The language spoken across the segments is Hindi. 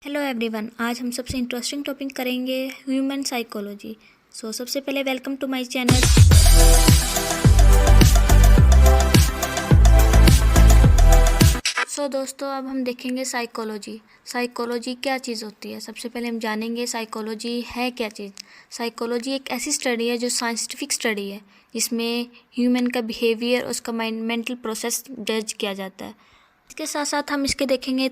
हेलो एवरीवन, आज हम सबसे इंटरेस्टिंग टॉपिक करेंगे ह्यूमन साइकोलॉजी। सबसे पहले वेलकम टू माय चैनल। दोस्तों, अब हम देखेंगे साइकोलॉजी क्या चीज़ होती है। सबसे पहले हम जानेंगे साइकोलॉजी है क्या चीज़। साइकोलॉजी एक ऐसी स्टडी है जो साइंटिफिक स्टडी है, जिसमें ह्यूमन का बिहेवियर और उसका मेंटल प्रोसेस जज किया जाता है। इसके साथ साथ हम इसके देखेंगे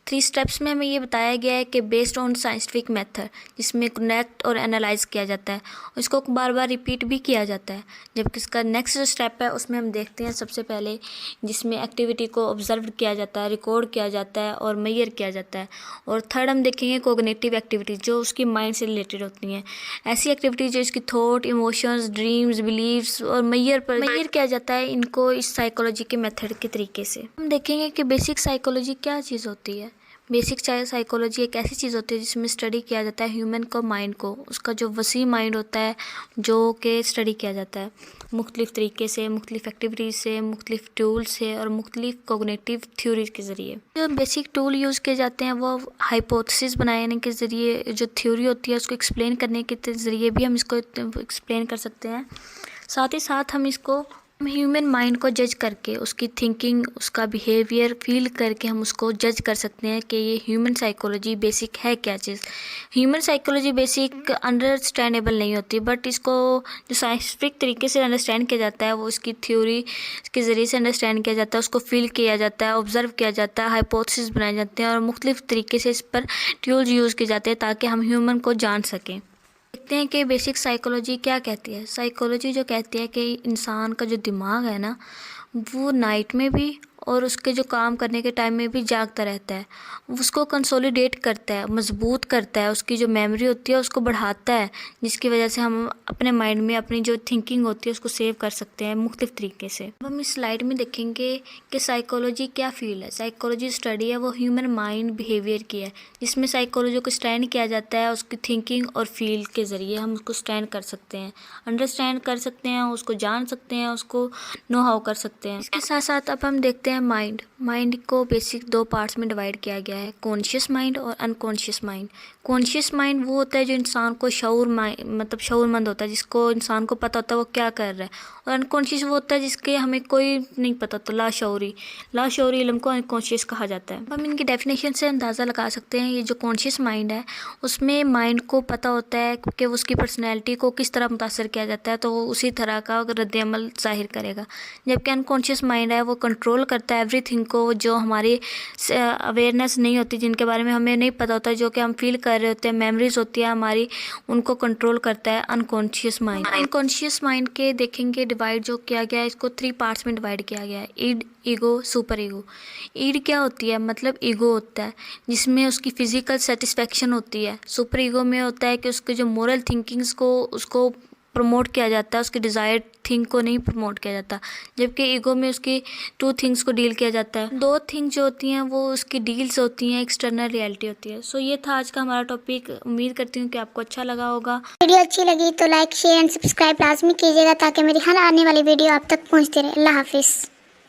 थ्री स्टेप्स में हमें ये बताया गया है कि बेस्ड ऑन साइंटिफिक मेथड, जिसमें कनेक्ट और एनालाइज किया जाता है और इसको बार बार रिपीट भी किया जाता है। जबकि इसका नेक्स्ट जो स्टेप है उसमें हम देखते हैं सबसे पहले, जिसमें एक्टिविटी को ऑब्जर्व किया जाता है, रिकॉर्ड किया जाता है और मेजर किया जाता है। और थर्ड हम देखेंगे कोग्निटिव एक्टिविटीज़, जो उसकी माइंड से रिलेटेड होती हैं। ऐसी एक्टिविटीज़ जो इसकी थॉट, इमोशंस, ड्रीम्स, बिलीव्स और मेजर किया जाता है इनको इस साइकोलॉजी के मेथड के तरीके से। हम देखेंगे कि बेसिक साइकोलॉजी क्या चीज़ होती है। बेसिक साइकोलॉजी एक ऐसी चीज़ होती है जिसमें स्टडी किया जाता है ह्यूमन को, माइंड को, उसका जो वसी माइंड होता है, जो कि स्टडी किया जाता है मुख्तलिफ़ तरीके से, मुख्तलिफ़ एक्टिविटीज़ से, मुख्तलिफ़ टूल से और मुख्तलिफ़ कोग्निटिव थ्योरीज के ज़रिए। जो बेसिक टूल यूज़ किए जाते हैं वो हाइपोथेसिस बनाने के ज़रिए, जो थ्योरी होती है उसको एक्सप्लेन करने के ज़रिए भी हम इसको एक्सप्लेन कर सकते हैं। साथ ही साथ हम इसको ह्यूमन माइंड को जज करके, उसकी थिंकिंग, उसका बिहेवियर फील करके हम उसको जज कर सकते हैं कि ये ह्यूमन साइकोलॉजी बेसिक है क्या चीज़। ह्यूमन साइकोलॉजी बेसिक अंडरस्टैंडेबल नहीं होती, बट इसको जो साइंटिफिक तरीके से अंडरस्टैंड किया जाता है वो इसकी थ्योरी के ज़रिए से अंडरस्टैंड किया जाता है, उसको फील किया जाता है, ऑब्जर्व किया जाता है, हाइपोथेसिस बनाए जाते हैं और मुख्तलिफ़ तरीके से इस पर टूल्स यूज़ किए जाते हैं ताकि हम ह्यूमन को जान सकें। देखते हैं कि बेसिक साइकोलॉजी क्या कहती है। साइकोलॉजी जो कहती है कि इंसान का जो दिमाग है ना, वो नाइट में भी और उसके जो काम करने के टाइम में भी जागता रहता है। उसको कंसोलिडेट करता है, मजबूत करता है, उसकी जो मेमोरी होती है उसको बढ़ाता है, जिसकी वजह से हम अपने माइंड में अपनी जो थिंकिंग होती है उसको सेव कर सकते हैं मुख्तलिफ़ तरीके से। अब हम इस स्लाइड में देखेंगे कि साइकोलॉजी क्या फील्ड है। साइकोलॉजी स्टडी है वो ह्यूमन माइंड बिहेवियर की है, जिसमें साइकोलॉजी को स्टैंड किया जाता है उसकी थिंकिंग और फील के ज़रिए। हम उसको स्टैंड कर सकते हैं, अंडरस्टैंड कर सकते हैं, उसको जान सकते हैं, उसको नो हाउ कर सकते हैं। इसके साथ साथ अब हम देखते हैं माइंड को बेसिक दो पार्ट्स में डिवाइड किया गया है, कॉन्शियस माइंड और अनकॉन्शियस माइंड। कॉन्शियस माइंड वो होता है जो इंसान को शऊरमंद होता है, जिसको इंसान को पता होता है वो क्या कर रहा है। और अनकॉन्शियस वो होता है जिसके हमें कोई नहीं पता होता, लाशऊरी इल्म को अनकॉन्शियस कहा जाता है। हम इनकी डेफिनेशन से अंदाज़ा लगा सकते हैं। ये जो कॉन्शियस माइंड है उसमें माइंड को पता होता है कि उसकी पर्सनैलिटी को किस तरह मुतासर किया जाता है, तो वो उसी तरह का रद्द-ए-अमल ज़ाहिर करेगा। जबकि अनकॉन्शियस माइंड है वो कंट्रोल करता है एवरीथिंग को, जो हमारी अवेयरनेस नहीं होती, जिनके बारे में हमें नहीं पता होता, जो कि हम फील कर रहे होते हैं, मेमोरीज होती है हमारी, उनको कंट्रोल करता है अनकॉन्शियस माइंड। अनकॉन्शियस माइंड के देखेंगे डिवाइड जो किया गया है, इसको 3 पार्ट्स में डिवाइड किया गया है, ईड, ईगो, सुपर ईगो। ईड क्या होती है, मतलब ईगो होता है जिसमें उसकी फिजिकल सेटिस्फेक्शन होती है। सुपर ईगो में होता है कि उसके जो मोरल थिंकिंग्स को उसको प्रमोट किया जाता है, उसके डिज़ायर्ड थिंग को नहीं प्रमोट किया जाता। जबकि ईगो में उसकी 2 थिंग्स को डील किया जाता है। 2 थिंग्स जो होती हैं वो उसकी डील्स होती हैं, एक्सटर्नल रियलिटी होती है। ये था आज का हमारा टॉपिक। उम्मीद करती हूँ कि आपको अच्छा लगा होगा। वीडियो अच्छी लगी तो लाइक, शेयर एंड सब्सक्राइब लाजमी कीजिएगा ताकि मेरी हर आने वाली वीडियो आप तक पहुँचती रहे। अल्लाह हाफिज़।